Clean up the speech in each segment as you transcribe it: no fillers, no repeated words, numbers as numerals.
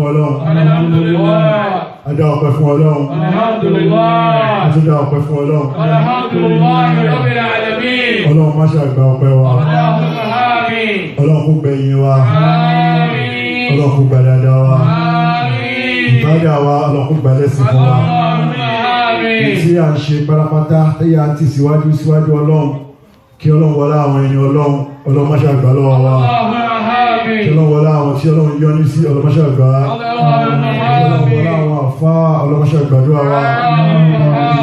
Alhamdulillah. Adá ọpẹ́ fún Ọlọ́run. Alhamdulillah. Adá ọpẹ́ fún Ọlọ́run. Alhamdulillah rabbil alamin. Ọlọ́run má ṣe àgbà ọpẹ́ wa. Àmín. Ọlọ́run kó gbẹ̀yìn wa. Àmín. Ọlọ́run kó gbà dáadáa wa. Àmín. Ìbádà wa Ọlọ́run kó gbà lẹ́sìn fún wa. Àmín. Tí a ń ṣe pátápátá tí a ti síwájú Ọlọ́run kí Ọlọ́run wọlá àwọn ẹni Ọlọ́run má ṣe àgbà lọ́wọ́ wa. Kí Ọlọ́run wọlá àwọn tí Ọlọ́run yọ́nú sí Ọlọ́run má ṣe àgbà. Ọlọ́run wọlá àwọn àfá Ọlọ́run má ṣe àgbàdúrà wa.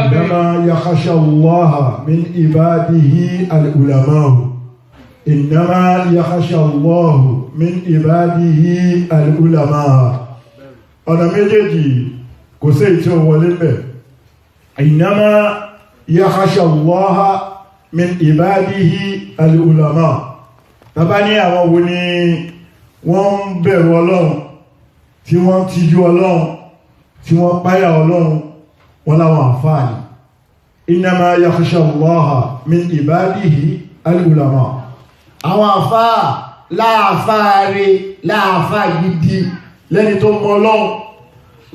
Innama yakhsha Allaha min ibadihi al-ulama'u. Innama yakhsha Allahu min ibadihi al-ulama'u. Ọ̀nà méjèèjì kò sí èyí tí ó wọlé bẹ̀. Innama yakhsha Allaha min ibadihi al-ulama'u. Bàbá ní àwọn wo ni wọ́n ń bẹ̀rù Ọlọ́run, tí wọ́n tijú Ọlọ́run, tí wọ́n páyà Ọlọ́run, wọ́n láwọn àfáàní. Innama yakhsha Allaha min ibadihi al-ulama'u. Àwọn àfáà láàfáàrí láàfáà gidi lẹ́ni tó mọ Ọlọ́run,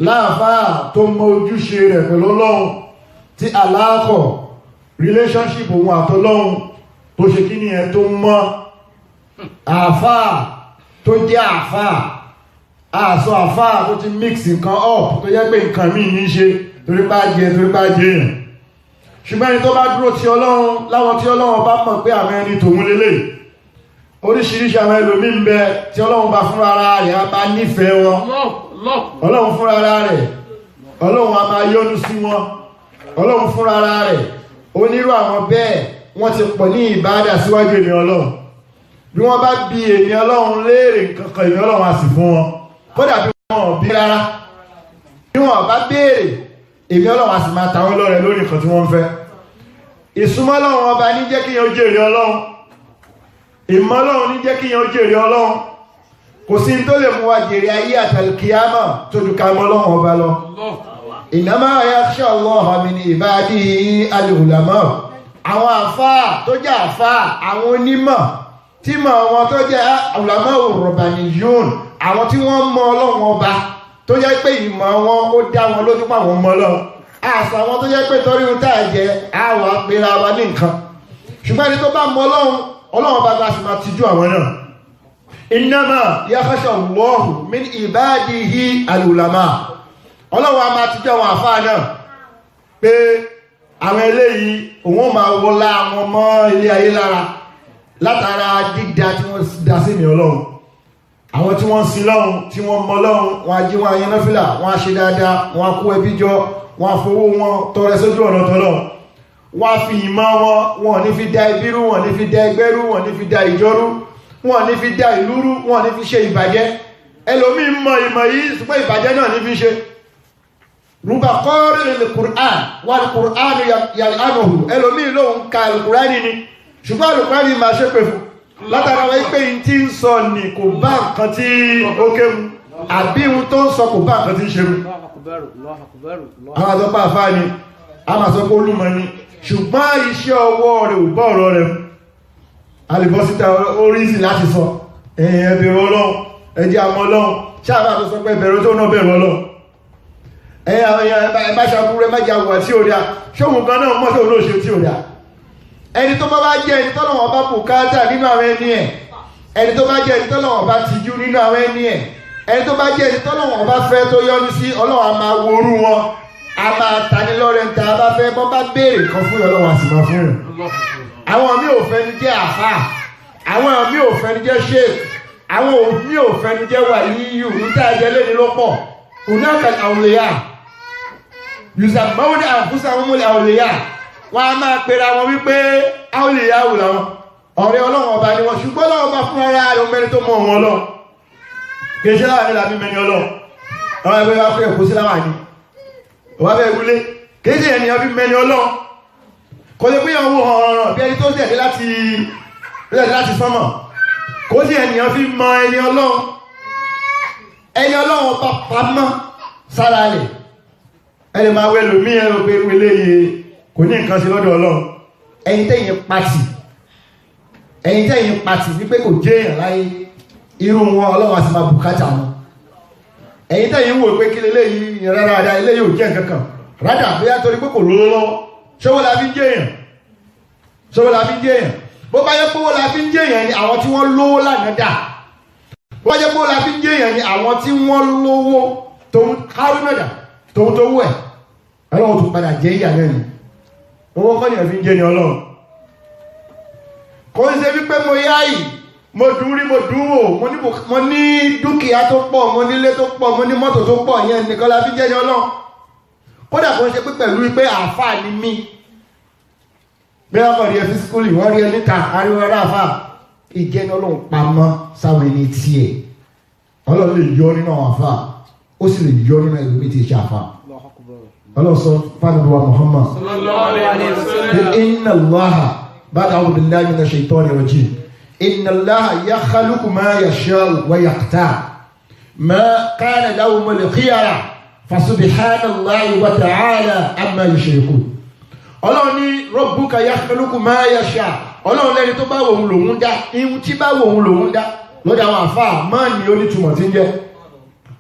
láàfáà tó mọ ojúṣe rẹ̀ pẹ̀lú Ọlọ́run, tí aláàkọ̀ relationship òun àtọlọ́run tó ṣe kí ni ẹ tó mọ́. Àfáà tó jẹ́ àfáà, àṣọ àfáà tó ti mix nǹkan up tó jẹ́ pé nǹkan míì ní ṣe torí bá jẹ èèyàn. Ṣùgbọ́n ẹni tó bá dúró ti Ọlọ́run láwọn tí Ọlọ́run bá mọ̀ pé àwọn ẹni tòun lélẹ̀. Oríṣiríṣi àwọn ẹlòmí ń bẹ tí Ọlọ́run bá fúnra ara rẹ̀ á bá nífẹ̀ẹ́ wọn. Ọlọ́run fúnra ara rẹ̀, Ọlọ́run á máa yọ́nú sí wọn. Ọlọ́run fúnra ara rẹ̀, onírú àwọn bẹ́ẹ̀ wọ́n ti pọ̀ ní ìbádà síwájú èmi Ọlọ́run. Bí wọ́n bá bi èmi Ọlọ́run léèrè kankan èmi Ọlọ́run á sì fún wọn. Kódà bí wọ́n bí rárá, bí wọ́n bá béèrè èmi Ọlọ́run á sì máa ta wọ́n lọ́rẹ lórí nǹkan tí wọ́n fẹ́. Ìsúnmọ́ Ọlọ́run ọba ní jẹ́ kíyàn ó jèrè Ọlọ́run. Ìmọ̀ Ọlọ́run ní jẹ́ kíyàn ó jèrè Ọlọ́run. Kò sí tó lè mú wa jèrè ayé àtàlùkìyámà tó ju ká mọ̀ Ọlọ́run ọba lọ. Innama yakhsha Allaha min ibadihi al-ulama'u. Àwọn àfáà tó jẹ́ àfáà, àwọn onímọ̀ tí mọ̀ wọn tó jẹ́ ulama'u rabbaniyun, àwọn tí wọ́n mọ̀ Ọlọ́run ọba tó jẹ́ pé ìmọ̀ wọn ó dá wọn lójú pa àwọn mọ̀ Ọlọ́run. Àṣà àwọn tó jẹ́ pé torí ohun tá à jẹ àwọ̀ àpèrà wa ní nǹkan. Ṣùgbọ́n ẹni tó bá mọ̀ Ọlọ́run, Ọlọ́run ọba gba sì máa tijú àwọn náà. Innama yakhsha Allahu min ibadihi al-ulama'u. Ọlọ́run a máa tijú àwọn àfáà náà pé àwọn eléyìí òun máa wọlá àwọn ọmọ ilé ayé lára látara dídá tí wọ́n dá sí ní Ọlọ́run. Àwọn tí wọ́n sin Ọlọ́run, tí wọ́n mọ Ọlọ́run, wọ́n á jí wọn ayé náfìlà, wọ́n á ṣe dáadáa, wọ́n á kó ẹbí jọ, wọ́n á fowó wọn tọrẹ sójú ọ̀nà tọ́lọ́run. Wọ́n á fi ìmọ̀ wọn ní fi dá ẹbí rú, wọ́n ní fi dá ẹgbẹ́ rú, wọ́n ní fi dá ìjọ rú, wọ́n ní fi dá ìlú rú, wọ́n ní fi ṣe ìbàjẹ́. Ẹlòmíì mọ ìmọ̀ yìí ṣùgbọ́n ìbàjẹ́ náà ní fi ṣe. Rúbà kọ́rin al-Qur'an wà al-Qur'an yal'anuhu. Ẹlòmíì lóhun ka al-Qur'an ni ṣùgbọ́n al-Qur'an máa ṣe pé fún látara wáyé pé n tí ń sọ ní kò bá nǹkan tí ó kéwu àbí ohun tó ń sọ kò bá nǹkan tí ń ṣe mú. Àwọn àtọ́pá àfáà ni a máa sọ pé olúmọ ni ṣùgbọ́n iṣẹ́ ọwọ́ rẹ̀ ò bá ọ̀rọ̀ rẹ̀ mú. Alìbọ́síta oríṣìí láti sọ ẹ̀bẹ̀rù Ọlọ́run, ẹjẹ́ àmọ́ Ọlọ́run, ṣáàbà tó sọ pé bẹ̀rù tó náà bẹ̀rù Ọlọ́run. Ẹbá ṣàkúrẹ́ mẹ́jà wà tí ó rí à, ṣóhun kan náà mọ́sí olóòṣè tí ó rí à. Ẹni tó bá jẹ́ ẹni tọ́lọ̀wọ̀n bá bùkátà nínú àwọn ẹni ẹ̀, ẹni tó bá jẹ́ ẹni tọ́lọ̀wọ̀n bá tijú nínú àwọn ẹni ẹ̀, ẹni tó bá jẹ́ ẹni tọ́lọ̀wọ̀n bá fẹ́ tó yọ́nú sí Ọlọ́run a máa worú wọn, a máa tani lọ́rẹ̀ ta bá fẹ́ bọ́ bá béèrè kan fún Ọlọ́run a sì máa fún rẹ̀. Àwọn mí ò fẹ́ ni jẹ́ àfáà, àwọn mí ò fẹ́ ni jẹ́ sheikh, àwọn mí ò fẹ́ ni jẹ́ wàlíyù, níta ẹ̀jẹ̀ lẹ́ni ló pọ̀, hunaka al-awliya yusammawna anfusahum al-awliya. Wọ́n a máa pèrè àwọn wípé awliya wù láwọn ọ̀rẹ́ Ọlọ́run ọba ni wọ́n, ṣùgbọ́n Ọlọ́run ọba fún ara rẹ̀ mẹ́rin tó mọ̀ wọn lọ. Kèṣẹ́ láwọn ní làbí mẹ́ni Ọlọ́run, àwọn ẹgbẹ́ wá fún ẹ̀kọ́ sí láwọn àní wọ́n bẹ́ wúlé, kèṣẹ́ ènìyàn bí mẹ́ni Ọlọ́run kò lè pín àwọn ọ̀rọ̀ bí ẹni tó tẹ̀lé láti sánmọ̀, kò sí ènìyàn fi mọ ẹni Ọlọ́run ọba pamọ́ sára rẹ̀. Ẹni máa wẹ́ lòmí ẹ̀rọ pé wílé yìí kò ní nǹkan sí lọ́dọ̀ Ọlọ́run. Ẹ̀yin tẹ́yìn pàtì wípé kò jẹ́ èèyàn láyé irú wọn Ọlọ́run àti máa bùkátà wọn. ẹ̀yin tẹ́yìn wò pé kí eléyìí rárá eléyìí ò jẹ́ nǹkan kan rádà bóyá torí pé kò lówó lọ́wọ́ ṣọwọ́ la fi ń jẹ́ èèyàn bó bá yẹ kówó la fi ń jẹ́ èèyàn ni àwọn tí wọ́n lówó lánàá dà bó bá yẹ kówó la fi ń jẹ́ èèyàn ni àwọn tí wọ́n lówó tòun kárí mẹ́ta tòun tó wú ẹ̀ ọlọ́run tó padà jẹ́ ìyà náà ni owó kọ́ nìyàn fi ń jẹ́ ni ọlọ́run kò ń ṣe wípé mo yá yìí mo dùn rí mo dùn wò mo ní dúkìá tó pọ̀ mo nílé tó pọ̀ mo ní mọ́tò tó pọ̀ yẹn nìkan la fi ń jẹ́ ni ọlọ́run kódà kò ń ṣe pé pẹ̀lú wípé àáfàá ni mí bí wọ́n kọ̀ rí ẹ fisikúlì wọ́n rí ẹ níta ariwo ẹ̀rọ àáfàá ìjẹ́ ni ọlọ́run pamọ́ sáwọn ẹni tiẹ̀ ọlọ́run lè yọ nínú àwọn àáfàá ó sì lè yọ nínú ẹlòmíì tí ì ṣe àáfàá ọlọ́run sọ fánàbíwá Muhammad inna Allaha ba'da a'udhu billahi minash shaitani rajim inna Allaha yakhluqu ma yasha'u wa yaqtar ma kana lahumul khiyara fasubhanallahi wa ta'ala amma yushrikun ọlọ́run ní rabbuka yakhluqu ma yasha'u ọlọ́run lẹ́ni tó bá wò òun lòun dá ihun tí bá wò òun lòun dá lọ́dọ̀ àwọn àfáà máa ní onítùmọ̀ tí ń jẹ́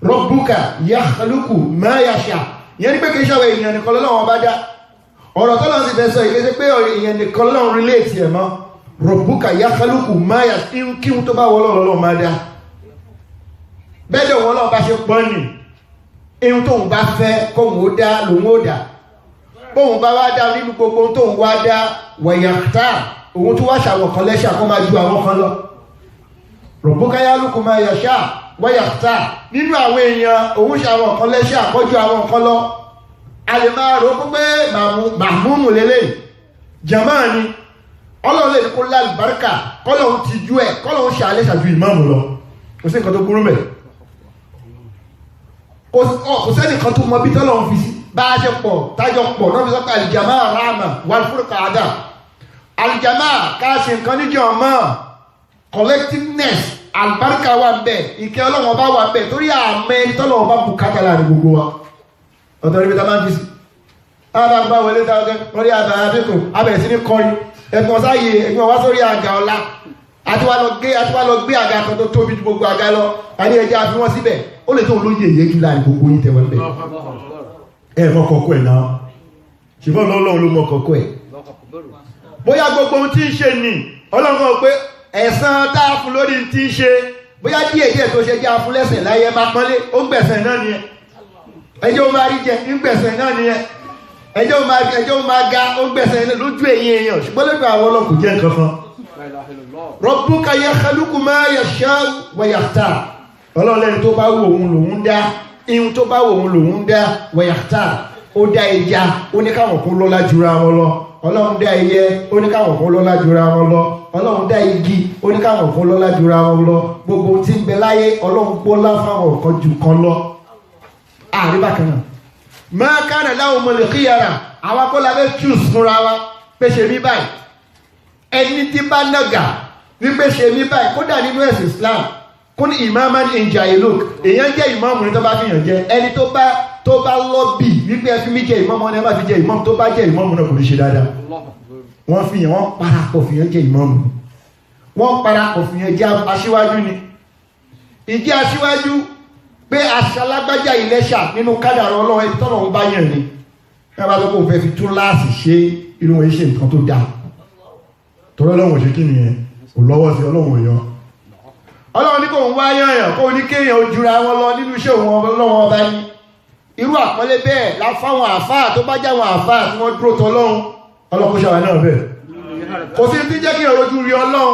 rabbuka yakhluqu ma yasha'u ìyẹn ní pé kìí ṣàwẹ̀ èèyàn nìkan lọ́wọ́ bá dá ọ̀rọ̀ tó lọ́n sì fẹ́ sọ ìgbésẹ̀ pé èèyàn nìkan lọ́wọ́ relate ẹ̀ mọ́ rabbuka yakhluqu ma yasha'u kí n tó bá wọ́ lọ́wọ́ máa dá bẹ́ẹ̀ dẹ̀ wọ́n lọ́wọ́ bá ṣe pọ́n nì ihun tóun bá fẹ́ kóun ó dá lòun ó dá bóun bá wá dá nínú gbogbo tóun wá dá wẹ̀yàtà òun tó wá ṣàwọ̀ kan lẹ́ṣà kó máa ju àwọn kan lọ rabbuka yakhluqu ma yasha'u wẹ̀yàtà nínú àwọn èèyàn òun ṣàwọ̀ kan lẹ́ṣà kọjú àwọn kan lọ a lè máa rò ó pé màmúmù lélẹ̀ jàmáà ni ọlọ́run lè ní kó lálùbáríkà kọ́lọ́run ti ju ẹ̀ kọ́lọ́run ṣàlẹ́ ṣàjú ìmáàmù lọ kò sí nǹkan tó burú mẹ́ kò sẹ́nìkan tó mọ bí tọ́lọ́run fi sí bá a ṣe pọ̀ tájọ pọ̀ náà fi sọ pé àlìjàmá rahma wal furqada àlìjàmá ká ṣe nǹkan níjọ mọ́ collectiveness àlùbáríkà wà ń bẹ̀ ìkẹ́ ọlọ́run bá wà ń bẹ̀ torí àmọ́ ẹni tọ́lọ́run bá bùkátà láàrin gbogbo wa ọ̀tọ̀ níbi tá a máa ń fi sí àwọn àgbà wọlé táwọn wọ́n rí àbẹ̀ àbíkù abẹ̀rẹ̀ sí ní kọrin ẹ̀gbọ́n sáyé ẹ̀gbọ́n wá sórí àga ọ̀la àti wá lọ gbé àga kan tó tóbi ju gbogbo àga lọ àní ẹja àfi wọ́n síbẹ̀ ó lè tó olóyè yé jù láàrin gbogbo yín tẹ̀wọ́n bẹ̀ ẹ̀ mọ́ kọ̀ọ̀kọ̀ ẹ̀ náà ṣùgbọ́n ọlọ́run ló mọ́ kọ̀ọ̀kọ̀ ẹ̀ bóyá gbogbo ohun tí ń ṣe ni ọlọ́run pé ẹ̀san tá a fún lórí tí ń ṣe bóyá díẹ̀ tó ṣe jẹ́ afúnlẹ́sẹ̀ láyé máa pọ́nlé ó ń gbẹ̀sẹ̀ náà nìyẹn ẹjọ́ máa rí jẹ ń gbẹ̀sẹ̀ náà nìyẹn ẹjọ́ máa ga ó ń gbẹ̀sẹ̀ lójú ẹ̀yìn èèyàn ṣùgbọ́n lójú àwọn ọlọ́kùn jẹ́ nǹkan kan rabbuka yakhluqu ma yasha'u wa yakhtar ọlọ́run tó bá wù òun lòun dá ihun tó bá wù òun lòun dá wa yakhtar ó dá ẹja ó ní káwọn kó lọ́lá jura wọn lọ ọlọ́run dá ẹyẹ ó ní káwọn kó lọ́lá jura wọn lọ ọlọ́run dá igi ó ní káwọn kó lọ́lá jura wọn lọ gbogbo tí ń bẹ láyé ọlọ́run gbọ́lá fáwọn kan jù kan lọ àríbá kan náà ma kana lahumul khiyara àwọn akọ́lá bẹ́ choose fúnra wa pé ṣe mí báyìí ẹni tí bá nàgà wípé ṣe mí báyìí kódà nínú ẹ̀sìn Islam kún imaman in jahiluk èèyàn jẹ́ ìmáàmù ní tó bá fi yàn jẹ ẹni tó bá lọ́bì wípé ẹ fi mí jẹ ìmáàmù ní ẹ má fi jẹ ìmáàmù tó bá jẹ ìmáàmù náà kò ní ṣe dáadáa wọ́n fi yàn wọ́n parapọ̀ fi yàn jẹ ìmáàmù wọ́n parapọ̀ fi yàn jẹ aṣíwájú ni ìjẹ́ aṣíwájú pé aṣalágbájá ìlẹ́ṣà nínú kádàrá ọlọ́run ẹni tọ́lọ̀ ń bá yàn ní ẹ bá lọ́pọ̀ fẹ́ fi tún láàsì ṣe irú wọn ṣe nǹkan tó dáa torí ọlọ́run ṣe kí nìyẹn kò lọ́wọ́ sí ọlọ́run èèyàn ọlọ́run ní kò ń wá yànyàn kó ní kéèyàn ó jura wọn lọ nínú iṣẹ́ òun ọlọ́run ọba ní irú àpọ́nlé bẹ́ẹ̀ láfáwọn àfáà tó bá jáwọn àfáà tí wọ́n dúró tọ́ ọlọ́run ọlọ́run ṣàwà náà bẹ́ẹ̀ kò sí tí jẹ́ kéèyàn rojú rí ọlọ́run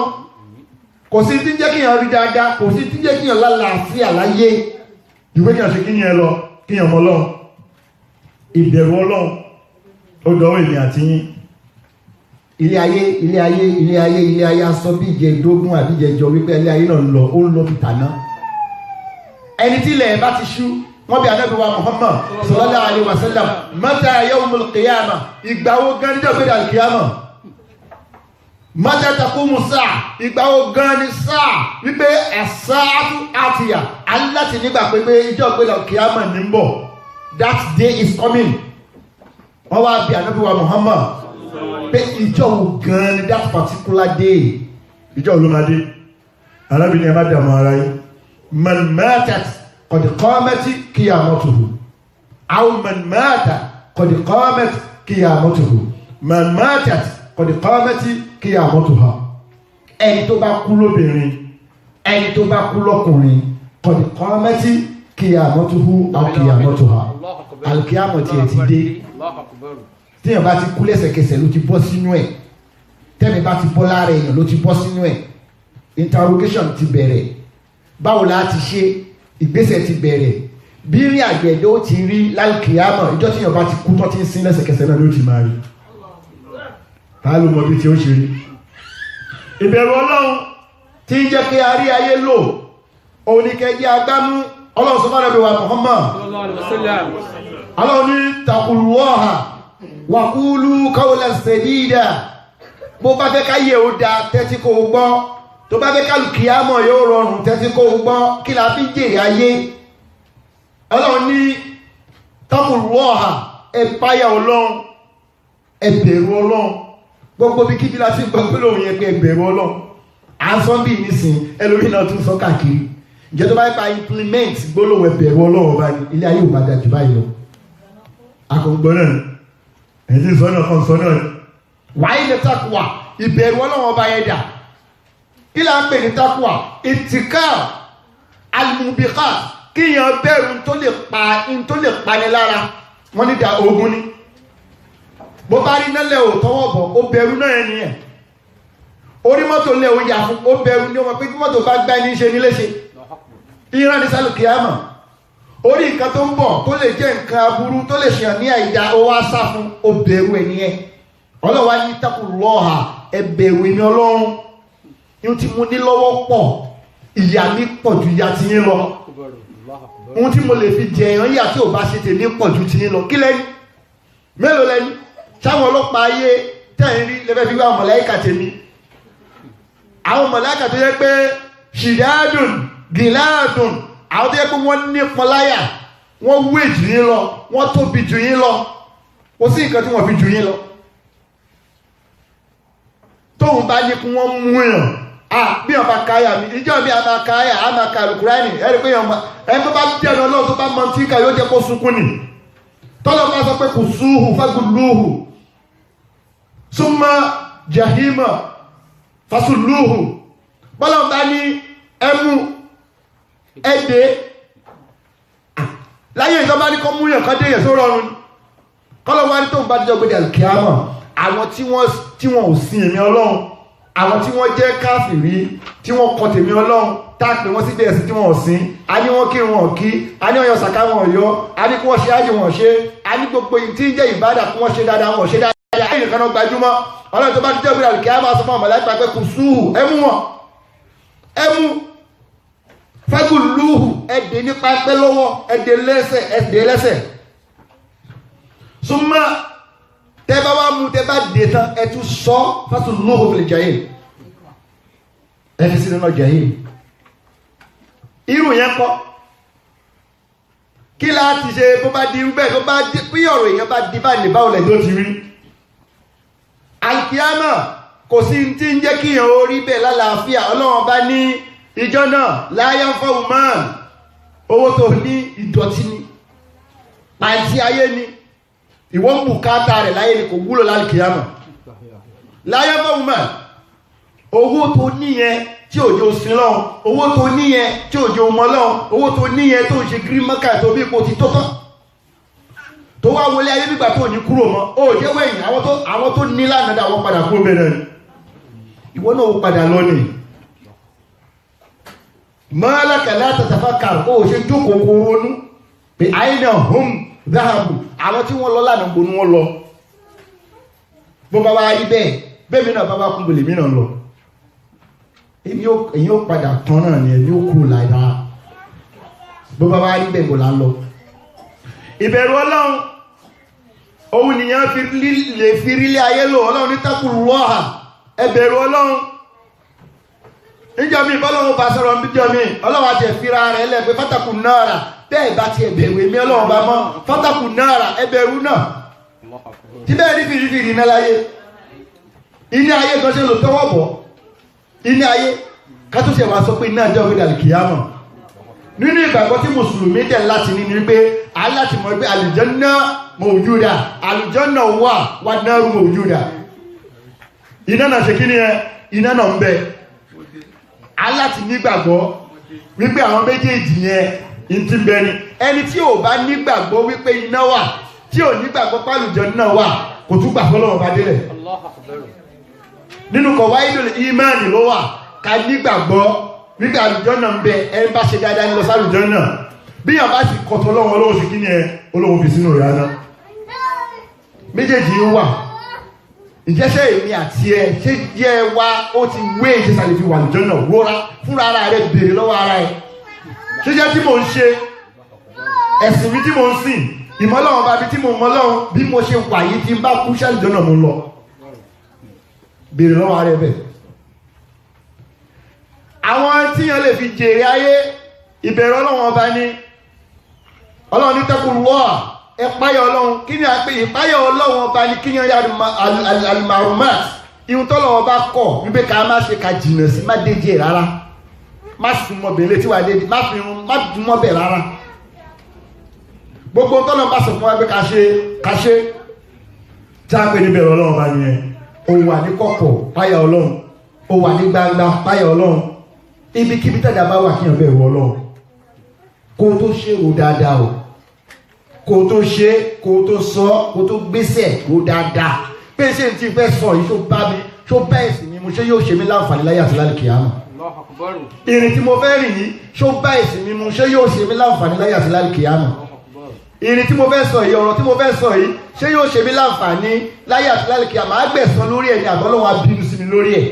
kò sí tí jẹ́ kéèyàn rí dáadáa kò sí tí jẹ́ kéèyàn lálàáfíà láyé ìwé kí a ṣe kíyàn lọ kíyàn mọ́ lọ́n ìbẹ̀rù ọlọ́run ó dọ́wọ́ èmì àti yín ilé ayé asọ́ bí ìjẹ̀dógún àbí ìjẹ̀jọ wípé ilé ayé náà lọ ó ń lọ fìtàná ẹni tí ilẹ̀ bá ti ṣú wọ́n bí Ànábì wa Muhammad sallallahu alaihi wasallam mata yawmul qiyamah ìgbàwó gan níjọ́ pé al-qiyamah mata taqumu sáà ìgbàwó gan ní sáà wípé as-sa'atu atiyah aláti nígbà pé ìjọ pé al-qiyamah ní ń bọ̀ that day is coming wọ́n wá bí Ànábì wa Muhammad pé ìjọ wo gan ní that particular day ìjọ olómadé arábìnrin ẹ má dàmú ara yìí man matat qad qamati qiyamatuhu aw man mata qad qamat qiyamatuhu man matat qad qamati qiyamatuha. Ẹni tó bá kú lóbìnrin ẹni tó bá kú lọ́kùnrin qad qamati qiyamatuhu aw qiyamatuha. Al-qiyamah tiẹ̀ ti dé. Téèyàn bá ti kú lẹ́sẹ̀kẹsẹ̀ ló ti bọ́ sínú ẹ̀. Tẹ́mi bá ti bọ́ lára èèyàn ló ti bọ́ sínú ẹ̀. Interrogation ti bẹ̀rẹ̀. Báwo la ti ṣe? Ìgbésẹ̀ ti bẹ̀rẹ̀. Bí rí àgbẹ̀dẹ ó ti rí lálùkìyámọ̀ ìjọ tí èèyàn bá ti kú tó ti ń sin lẹ́sẹ̀kẹsẹ̀ náà ló ti máa rí. Ta ló mọ bí tí ó ṣe rí? Ìbẹ̀rù Ọlọ́run tí ń jẹ́ kí a rí ayé lò òun ni kẹjẹ́ agbámú. Ọlọ́run sọ fún Ànábì wa Muhammad. Ọlọ́run ní taqullaha wa qulu qawlan sadida. Bó bá fẹ́ káyé ó da tẹ́tí kó o gbọ́. Tó bá fẹ́ kálùkìyámọ̀ yóò rọrùn tẹ́tí kó o gbọ́. Kí la fi jèrè ayé? Ọlọ́run ní taqullaha ẹ páyà Ọlọ́run ẹ bẹ̀rù Ọlọ́run. Gbogbo bí kíbi la ti gbọ́ pé lóun yẹn pé ẹ bẹ̀rù Ọlọ́run. À ń sọ bí nísìn ẹlòmíì náà tún sọ káàkiri. Ǹjẹ́ tó bá yẹ pa implement gbólóhùn ẹ bẹ̀rù Ọlọ́run ọba ni ilé ayé ò bá da jù báyìí lọ. Akọ̀gbọ́n náà ẹ̀sìn sọ náà kan sọ náà ni. Wàá ilẹ̀ takuwa ìbẹ̀rù Ọlọ́run ọba yẹn dà. Kí la ń pè ní takuwa? Ìtìká al-mubiqat kíyàn bẹ̀rù tó lè pani lára wọ́n ní da ogun ni. Bó bá rí nálẹ̀ ò tọwọ́ bọ̀ ó bẹ̀rù náà ẹni ẹ̀. Orí mọ́tò lẹ̀ ò yà fún ó bẹ̀rù ní ọmọ pé bí mọ́tò bá gbá ní ṣe ní léṣe. Ìran ní sálùkìyámà. Orí nǹkan tó ń bọ̀ tó lè jẹ́ nǹkan aburú tó lè ṣàn ní àìdá ó wá sá fún ó bẹ̀rù ẹni ẹ̀. Ọlọ́wà ní taqullaha ẹ bẹ̀rù ẹni Ọlọ́run. Ní tí mo ní lọ́wọ́ pọ̀ ìyà mi pọ̀ ju ìyà tí yín lọ. Ohun tí mo lè fi jẹ èèyàn yà tí ò bá ṣe tèmi pọ̀ ju ti yín lọ. Kí lẹ́ni? Mélòó lẹ́ni? Sáwọn ọlọ́pàá ayé tẹ́ ń rí lẹ́fẹ́ fi wá àwọn màláíkà tèmi. Àwọn màláíkà tó yẹ pé ṣìdáàdùn gìláàdùn àwọn tó yẹ pé wọ́n ní pọláyà wọ́n wé jù yín lọ wọ́n tóbi jù yín lọ. Kò sí nǹkan tí wọ́n fi jù yín lọ. Tóun bá ní kí wọ́n mú yàn. Bí ọba káyà mi ìjọ mi a máa káyà a máa ka Al-Qur'ani ẹni pé ẹni tó bá jẹ́ ọ̀nà Ọlọ́run tó bá mọ tí ká yóò jẹ́ kó sunkún ni. Tọ́lọ́ bá sọ pé kò súhù fagulúhù summa jahima fasulúhù. Bọ́lá bá ní ẹmu ẹ̀dẹ́ láyé ìjọba ní kọ́ mú yàn kọ́ dé yẹn tó rọrùn. Kọ́lọ́ wá ní tóun bá jẹ́ ọgbẹ́dẹ àlùkìyámà àwọn tí wọ́n ò sin èmi Ọlọ́run àwọn tí wọ́n jẹ́ káfìrí tí wọ́n kọ tèmi Ọlọ́run táàpì wọ́n sí bẹ́ẹ̀ sí tí wọ́n sìn a ní wọ́n kí wọn kí a ní wọ́n yọ sàká wọn yọ a ní kí wọ́n ṣe ájì wọn ṣe a ní gbogbo tí ń jẹ́ ìbádà kí wọ́n ṣe dáadáa wọn ṣe dáadáa ẹ̀yìn nìkan náà gbajúmọ́ Ọlọ́run tó bá ti jẹ́ òbí àlùkí á máa sọ fún ọmọ láìpẹ́ pé kò súhù ẹmú wọn ẹmú fẹ́gùn lúhù ẹ̀dẹ̀ nípa pẹ́ lọ́wọ́ ẹ̀dẹ̀ lẹ́sẹ̀ súnmọ́ tẹ́ bá wá mú tẹ́ bá dé tán ẹ tún sọ fásitì lóhùn fìlẹ̀ jahil ẹ fi sí nínú jahil irú yẹn kọ́ kí láti ṣe bó bá di bẹ́ẹ̀ bó bá di bí ọ̀rọ̀ èèyàn bá di báyìí báwo lẹ̀ tó ti rí alkiyama kò sí tí ń jẹ́ kí èèyàn orí bẹ́ẹ̀ lálàáfíà Ọlọ́run bá ní ìjọ náà láyé ń fọ́ woman owó tó ní ìdọ̀tí ni pàǹtí ayé ni ìwọ́n mú káàtà rẹ̀ láyé ni kò wúlò lálkiyama láyé ń fọ́ woman owó tó níyẹn tí òjò sin lọ́wọ́ owó tó níyẹn tí òjò mọ́ lọ́wọ́ owó tó níyẹn tó ń ṣe gírímọ́kà tó bí ipò ti tó tán tó wá wọlé ayé nígbà tó ní kúrò mọ́ ó jẹ́ wẹ̀yìn àwọn tó ní lánàá àwọn padà kúrò bẹ̀rẹ̀ ni ìwọ náà ó padà lọ ní malaka la tatafakkar ó ṣe jókòó kó ronú pé àìnà hum dhahabu àwọn tí wọ́n lọ lánàá gbónú wọn lọ bó bá wá rí bẹ́ẹ̀ mi náà bá wá kún bèlè mi náà lọ èyí ó padà tán náà ni ẹni ó kúrò láìdá bó bá wá rí bẹ́ẹ̀ kò lá lọ. Ìbẹ̀rù Ọlọ́run òun nìyàn lè fi rílé ayé lò Ọlọ́run ní taqullaha ẹ bẹ̀rù Ọlọ́run níjọ́ mi bọ́lọ́run bá sọ̀rọ̀ níjọ́ mi Ọlọ́run àti ẹ̀fíra rẹ̀ lẹ̀ pé fatakun nara bẹ́ẹ̀ bá ti ẹ̀bẹ̀rù èmi Ọlọ́run bá mọ́ fatakun nara ẹ bẹ̀rù náà tí bẹ́ẹ̀ ní fìrífìrí iná láyé iná ayé kan ṣe lò tọwọ́ bọ̀ iná ayé kátó ṣe wá sọ pé iná jẹ́ òfin àlìkìyàmọ̀ nínú ìgbàgbọ́ tí mùsùlùmí dẹ̀ láti ní ni pé aláti mọ̀ pé àlùjánnà mawjuda àlùjánnà wà náírù mawjuda iná náà ṣe kí ni ẹ iná náà ń bẹ aláti nígbàgbọ́ wípé àwọn méjèèjì yẹn ti bẹ ni ẹni tí ò bá nígbàgbọ́ wípé iná wà tí ò nígbàgbọ́ pé àlùjánnà wà kò tún gbà fọ́lọ́run bá délẹ̀ nínú qawaidul ìmánì ló wà ká nígbàgbọ́ wípé àlùjánnà ń bẹ ẹni bá ṣe dáadáa ní lọ sí àlùjánnà bí yàn bá sì kọ̀tọ̀ lọ́wọ́ olóhùn sí kí ni ẹ olóhùn fi sínú rẹ̀ aná méjèèjì ń wà ìjẹ́sẹ̀ èmi àti ẹ ṣé jẹ́ wa ó ti wé ìjẹsàlẹ̀ fi wà àlùjánnà rọra fúnra ara rẹ béèrè lọ́wọ́ ara ẹ ṣé jẹ́ tí mò ń ṣe ẹ̀sìn mi tí mò ń sìn ìmọ̀lọ́wọ́ bá bí tí mo mọ̀lọ́wọ́ bí mo ṣe wà yìí tí ń bá kú ṣàlùjánnà mo lọ béèrè lọ́wọ́ ara ẹ bẹ́ẹ̀ àwọn tí yẹn lè fi jèrè ayé ìbẹ̀rù Ọlọ́run ọba ní Ọlọ́run ní taqullah ẹ̀páyà Ọlọ́run kí ni a pè ìpáyà Ọlọ́run ọba ní kí yẹn yá al-marumat ihun tọ́lọ́run ọba kọ̀ wípé ká má ṣe ká jìnà sí má déjì rárá má súnmọ́ bẹ̀rẹ̀ tí wà déjì má fi irun má dúnmọ́ bẹ̀ rárá gbogbo tọ́lọ́run bá sọ fún wa pé ká ṣe tí a pè ní bẹ̀rù Ọlọ́run ọba nìyẹn ó wà ní kọ̀kọ̀ páyà Ọlọ́run ó wà ní gbangba páyà Ọlọ́run ibikíbi tẹ́jà bá wà kíyàn bẹ̀rù Ọlọ́run kó tó ṣe rò dáadáa o kó tó ṣe kó tó sọ kó tó gbésẹ̀ rò dáadáa pé ṣé n ti fẹ́ sọ yìí tó bá ẹ̀sìn mi mo ṣe yóò ṣe mí láǹfààní láyé àti lálẹ́ kìámà ìrìn tí mo fẹ́ rìn yìí tó bá ẹ̀sìn mi mo ṣe yóò ṣe mí láǹfààní láyé àti lálẹ́ kìámà ìrìn tí mo fẹ́ sọ yìí ọ̀rọ̀ tí mo fẹ́ sọ yìí ṣé yóò ṣe mí láǹfààní láyé àti lálẹ́ kìámà á gbẹ̀san lórí ẹ̀ ní àbọ́lọ́wọ́ abínú sí mi lórí ẹ̀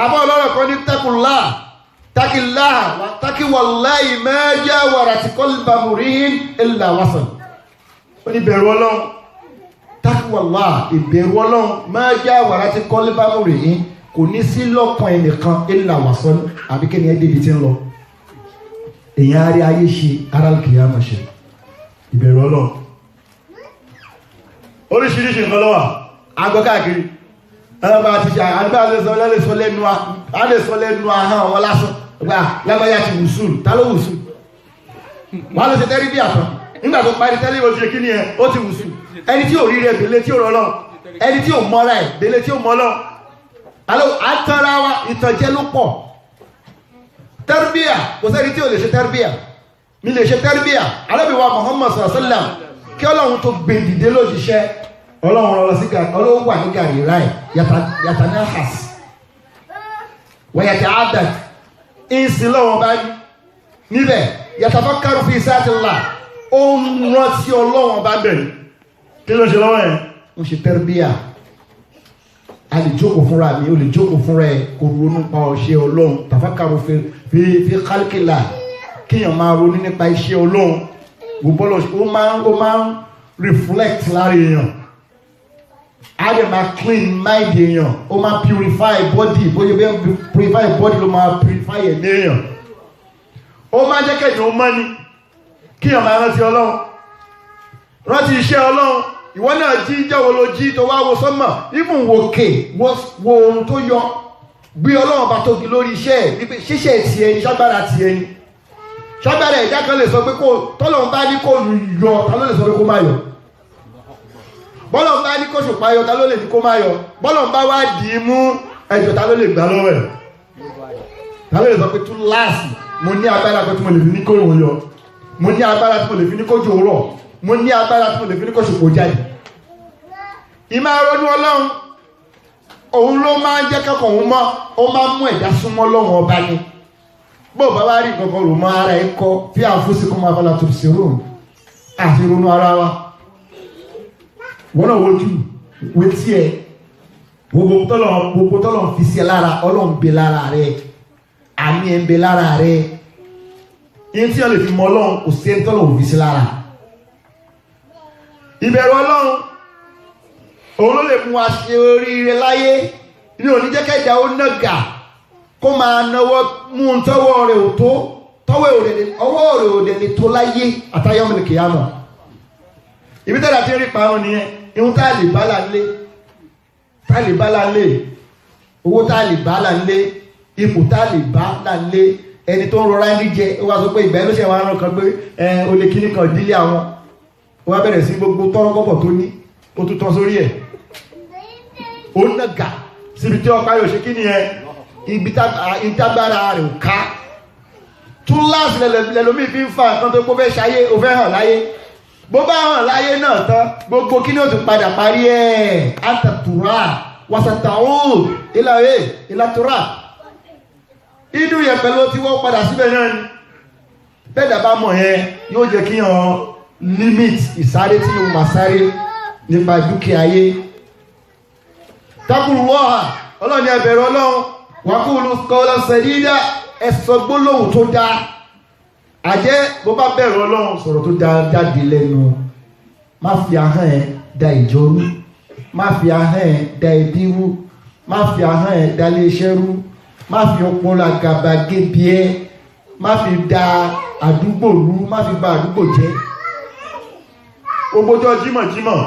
àbọ̀ ọlọ́rọ̀ kan ní taqullah taqillaha taqi wallahi ma jawarat qalba murin illa wasan ó ní bẹ̀rù Ọlọ́run taqi wallahi ìbẹ̀rù Ọlọ́run ma jawarat qalba murin kò ní sí lọ́kàn ẹnìkan illa wasan àbí kí ni ẹ débi tí ń lọ èyàn arí ayé ṣe ara kìyàmà ṣe ìbẹ̀rù Ọlọ́run oríṣiríṣi nǹkan ló wà agbọ́ káàkiri ẹ̀rọ ti ṣe àgbà lẹ́sọ lẹ́nu ahọ́n wọn lásán gbà lágbàáyà ti wùsùn ta ló wùsùn wọ́n lọ ṣe tẹ́rí bí àtọ̀ nígbà tó parí tẹ́lẹ̀ ìwọ̀n ṣe kí ni ẹ ó ti wùsùn ẹni tí ò rí rẹ̀ bèlé tí ò rọ́lọ́ ẹni tí ò mọ́ra ẹ̀ bèlé tí ò mọ́lọ́ àtàrà wa ìtànjẹ ló pọ̀ tẹ́rbíà kò sẹ́ni tí ò lè ṣe tẹ́rbíà mi lè ṣe tẹ́rbíà alábìwá Muhammad sallam kí Ọlọ́run tó gbé dìde lójíṣẹ́ Ọlọ́run rọrọ sí gàrí Ọlọ́run wà ní gàrí ráì yàtà ní àhàs wọ̀yàtà àdàd ìsìn lọ́wọ́ bá níbẹ̀ yàtà fọ́kàrù fi sáàtìlá ó ń rántí Ọlọ́run bá bẹ̀rẹ̀ kí ló ṣe lọ́wọ́ ẹ̀ ń ṣe tẹ́rbíà a lè jókòó fúnra mi ó lè jókòó fúnra ẹ̀ kò ronú pa ọ̀ṣẹ́ Ọlọ́run tàfọ́kàrù fi kálkìlà kíyàn máa ronú nípa iṣẹ́ Ọlọ́run gbogbo ó máa ń reflect lára èèyàn a lè máa clean mind èèyàn ó máa purify body bóyá bẹ́ẹ̀ purify body ló máa purify ẹ̀mí èèyàn ó máa jẹ́ kẹ́jọ ó mọ́ni kí èèyàn máa rántí Ọlọ́run rántí iṣẹ́ Ọlọ́run ìwọ náà jí jẹ́wọ́ ló jí tó wá wo sọ́mọ̀ even wòkè wo ohun tó yọ gbé Ọlọ́run bá tóbi lórí iṣẹ́ ẹ̀ wípé ṣíṣe ti ẹni ṣágbára ti ẹni ṣágbára ẹ̀dá kan lè sọ pé kó tọ́lọ́run bá ní kó yọ ta ló lè sọ pé kó má yọ bọ́lọ̀ bá ní kó ṣùpá yọ ta ló lè ní kó má yọ bọ́lọ̀ bá wá dì í mú ẹjọ́ ta ló lè gbà lọ́wọ́ ẹ̀ ta ló lè sọ pé tún láàsì mo ní agbára pé tí mo lè fi ní kó ìwọ̀n yọ mo ní agbára tí mo lè fi ní kó jò rọ̀ mo ní agbára tí mo lè fi ní kó ṣùpò jáde ìmá ronú Ọlọ́run òun ló máa ń jẹ́ kẹ́kọ̀ọ́ òun mọ́ ó máa ń mú ẹ̀dá súnmọ́ lọ́wọ́ ọba ni bó bá wá rí nǹkan rò mọ́ ara ẹ̀ kọ́ fí àfúsìkò máa fọlá tó ṣe rò àti ronú ara wa wọ́n náà wojú wetí ẹ̀ gbogbo tọ́lọ̀ fi sí ẹ lára Ọlọ́run bẹ lára rẹ̀ àmì ẹ̀ ń bẹ lára rẹ̀ yín tí wọ́n lè fi mọ Ọlọ́run kò sí ẹni tọ́lọ̀ fi sí lára ìbẹ̀rù Ọlọ́run òun ló lè mú wa ṣe oríire láyé ní oníjẹ́kẹ́jà ó nàgà kó máa náwó mú un tọ́wọ́ rẹ̀ ò tó ọwọ́ rẹ̀ ò dẹ̀ lè tó láyé àtayọ́mìlì kìyàmọ̀ ibi tẹ́lá tí ń rí parun nìyẹn ihun tá lè bá là ń lé owó tá lè bá là ń lé ipò tá lè bá là ń lé ẹni tó ń rọra ní jẹ ó wá sọ pé ìgbà ló ṣe wá rán kan pé o lè kíní kan dílé àwọn ó wá bẹ̀rẹ̀ sí gbogbo tọ́rọ́kọ́bọ̀ tó ní ó tún tán sórí ẹ̀ ó nàgà síbi tí ọkọ̀ ayò ṣe kí ni ẹ ibi ìtagbára rẹ̀ ò ká tún láti lẹ́lòmí fi ń fa nǹkan tó kó fẹ́ ṣayé ó fẹ́ hàn láyé bó bá hàn láyé náà tán gbogbo kí ni ó tún padà parí ẹ̀ àtàtúrà wàsàtàwò ìlàtúrà inú yẹn pẹ̀lú tí wọ́n padà síbẹ̀ náà ni bẹ́ẹ̀dà bá mọ̀ yẹn yóò jẹ́ kí hàn limit ìsáré tí yóò máa sáré nípa dúkìá ayé takuruwọ́ha ọlọ́ni ẹbẹ̀rẹ̀ ọlọ́run wàkúrú kọ́lá sẹ̀dídá ẹ̀sọ́ gbólóhùn tó dáa àjẹ́ bó bá bẹ̀rù ọlọ́run sọ̀rọ̀ tó dáa jáde lẹ́nu má fi ahọ́n ẹ̀ da ìjọ rú má fi ahọ́n ẹ̀ da ẹbí rú má fi ahọ́n ẹ̀ da iléeṣẹ́ rú má fi ọpọlọ àgàbàgebè ẹ̀ má fi da àdúgbò rú má fi ba àdúgbò jẹ́ ogbójọ́ jímọ̀jímọ̀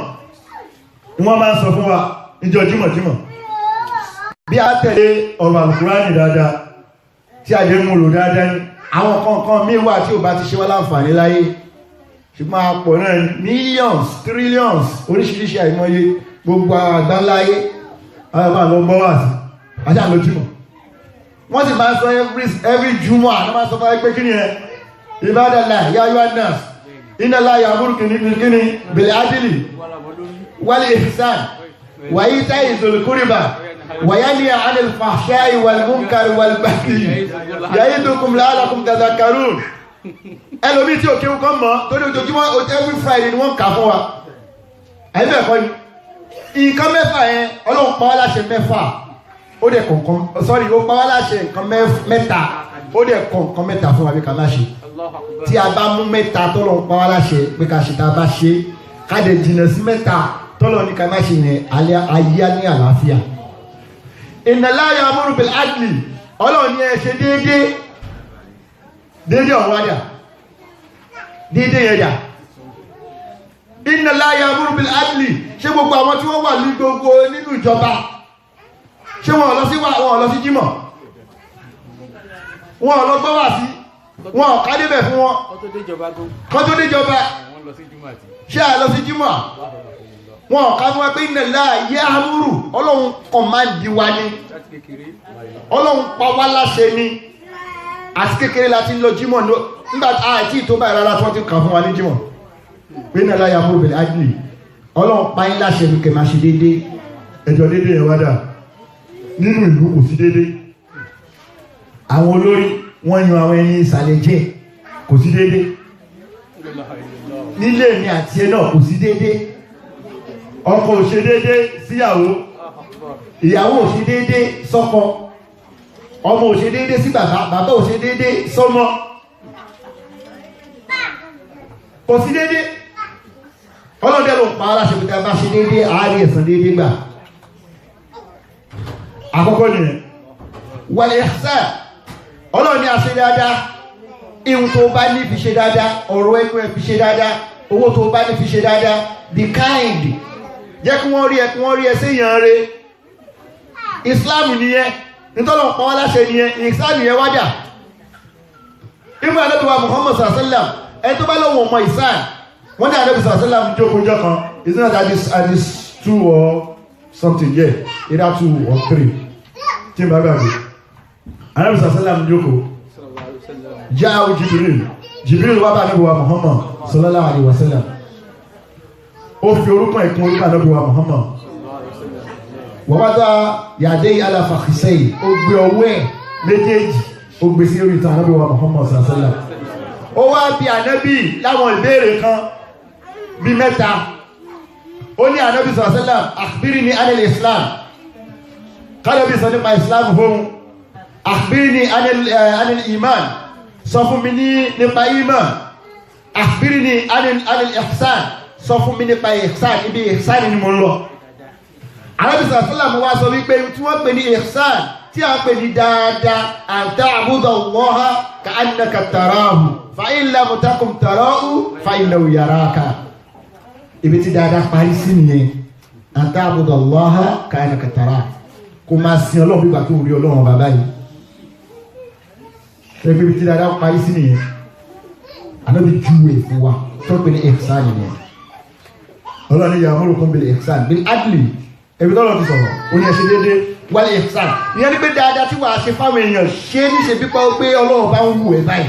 ni wọ́n máa ń sọ fún wa níjọ́ jímọ̀jímọ̀ bí a tẹ̀lé ọ̀rọ̀ àlùkùránì dáadáa tí a lè mú lò dáadáa ní àwọn kankan míì wà tí ò bá ti ṣe wá láǹfààní láyé ṣùgbọ́n àpọ̀ náà millions trillions oríṣiríṣi àìmọye gbogbo àgbáńláyé àwọn ọmọ àlọ́ gbọ́ wà sí àti àlójúmọ̀ wọ́n sì máa ń sọ every jùmọ̀ àná máa sọ fún ẹgbẹ́ kí ni ẹ ìbádàlá yáyọ́ adnas iná láyà amúrùkì ní kíni bẹ̀rẹ̀ adìlì wálé ihsan wàyí táyì zolokúrìbà wàyálì àánil fàṣáì wàlmúnkàrí wàlbàkì yàyí dùkùm láàlákùm tàzàkàrún ẹlòmí tí ò kéwú kan mọ́ torí ojoojúmọ́ every Friday ni wọ́n kà fún wa ẹ̀bẹ̀ ẹ̀kọ́ ni nǹkan mẹ́fà yẹn ọlọ́run pa wá láṣẹ mẹ́fà ó dẹ̀ kọ̀ọ̀kan sorry ó pa wá láṣẹ nǹkan mẹ́ta ó dẹ̀ kọ̀ọ̀kan mẹ́ta fún wa bí ká má ṣe tí a bá mú mẹ́ta tọ́lọ̀ ń pa wá láṣẹ pé ká ṣe tá a bá ṣe ká dẹ̀ jìnnà sí mẹ́ta tọ́lọ̀ ní ká má ṣe yẹn ayé ní àlàáfíà. Inna la ya'muru bil adli ọlọ́run ní ẹ ṣe déédéé ọ̀hún wájà déédéé yẹn dà. Inna la ya'muru bil adli ṣé gbogbo àwọn tí wọ́n wà ní gbogbo nínú ìjọba ṣé wọn lọ sí jímọ̀ wọn lọ gbọ́ wá sí wọn ò kádé bẹ̀ fún wọn kọ́ tó déjọba ṣé à lọ sí jímọ̀ wọn ò ká fún wa pé inna la ya'muru ọlọ́run kọ̀máǹdì wa ni ọlọ́run pa wá láṣẹ ni àti kékeré láti lọ jímọ̀ nígbà àti ìtò báyìí rárá tí wọ́n ti kà fún wa ní jímọ̀ pé inna la ya'muru bil adli ọlọ́run pa yín láṣẹ ni kẹ́ máa ṣe déédéé ẹjọ́ déédéé yẹn wá dà nínú ìlú kò sí déédéé àwọn olórí wọ́n yan àwọn ẹni ìsàlẹ̀ jẹ́ kò sí déédé nílé mi àti ẹ náà kò sí déédé ọkọ ò ṣe déédé síyàwó ìyàwó ò ṣe déédé sọ́kọ ọmọ ò ṣe déédé sí bàbá bàbá ò ṣe déédé sọ́mọ kò sí déédé ọlọ́dẹ ló pa aláṣẹ pé ká bá ṣe déédé àárín ẹ̀sán déédé gbà àkọ́kọ́ nìyẹn wal ihsan ọlọ́run ní a ṣe dáadáa ihun tó bá ní fi ṣe dáadáa ọ̀rọ̀ ẹnu ẹ fi ṣe dáadáa owó tó bá ní fi ṣe dáadáa be kind jẹ́ kí wọ́n rí ẹ séyàn rẹ Islam nìyẹn nítọ́lọ̀ pa wá láṣẹ nìyẹn Islam nìyẹn wájà ibùdó anábìwá Muhammad sallam ẹni tó bá lọ́wọ́ ọmọ Islam wọ́n ní anábì sallam jókòó jọ kan is not at this 2 or something yeah either 2 or 3 tí n bá gbàgbé Ànábì sallam jókòó jáwé Jibril wá bá Ànábì wa Muhammad sallallahu alaihi wasallam ó fi orúkọ ìkún orúkọ Ànábì wa Muhammad wọ́n bá dá yàdé ala fakhidayhi ó gbé ọwọ́ ẹ̀ méjèèjì ó gbé sí orí ìtàn Ànábì wa Muhammad sallallahu alaihi wasallam ó wá bí Ànábì láwọn ìbéèrè kan bí mẹ́ta ó ní Ànábì sallallahu alaihi wasallam akhbirni anil Islam kálọ́bí sọ nípa Islam fún akhbirni anil iman sọ fún mi nípa iman akhbirni anil ihsan sọ fún mi nípa ihsan ibi ihsan ni mo lọ Ànábì sallallahu wá sọ wípé tí wọ́n pè ní ihsan tí a pè ní dáadáa an ta'buda Allaha ka'annaka tarahu fa in lam takun tarahu fa innahu yaraka ibi tí dáadáa parí sí nìyẹn an ta'buda Allaha ka'annaka tarahu kò máa sin ọlọ́run nígbà tó rí ọlọ́run bàbá yìí ẹgbẹ́ bíi ti dáadáa parí sí nìyẹn ànábi júwe fún wa tó pé ní ihsan nìyẹn ọlọ́ni ya'murukum bil ihsan bil adli ẹbí tọ́lọ̀ ti sọ̀rọ̀ ó ní ẹ ṣe déédéé wal ihsan ìyẹn ní pé dáadáa tí wàá ṣe fáwọn èèyàn ṣé níṣe pípẹ́ pé ọlọ́run bá ń wù ẹ́ báyìí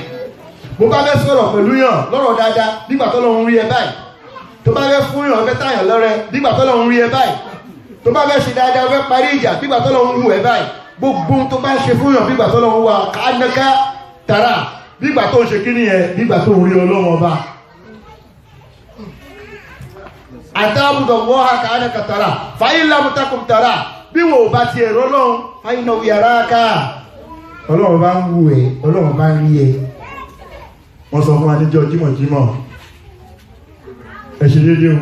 bó bá fẹ́ sọ̀rọ̀ pẹ̀lú yàn lọ́rọ̀ dáadáa nígbà tọ́lọ́run rí ẹ báyìí tó bá fẹ́ fún yàn fẹ́ tàyàn lọ́rẹ nígbà tọ́lọ́run rí ẹ báyìí tó bá fẹ́ ṣe dáadáa fẹ́ parí ìjà nígbà tọ́lọ́run wù ẹ báyìí gbogbo tó bá ṣe fún yàn nígbà tọ́lọ́run wà kánẹ́ká tàrà nígbà tó ń ṣe kíní yẹn nígbà tó ń rí ọlọ́run ọba àtàbùdọ̀ wọ́n ha kánẹ́ká tàrà fàyín lámùtákùn tàrà bí wọn ò bá ti ẹ̀rọ ọlọ́run fàyín náà yàrá ká ọlọ́run bá ń wù ẹ ọlọ́run bá ń rí ẹ wọ́n sọ fún adéjọ́ jímọ̀jímọ̀ ẹ ṣe déédéé o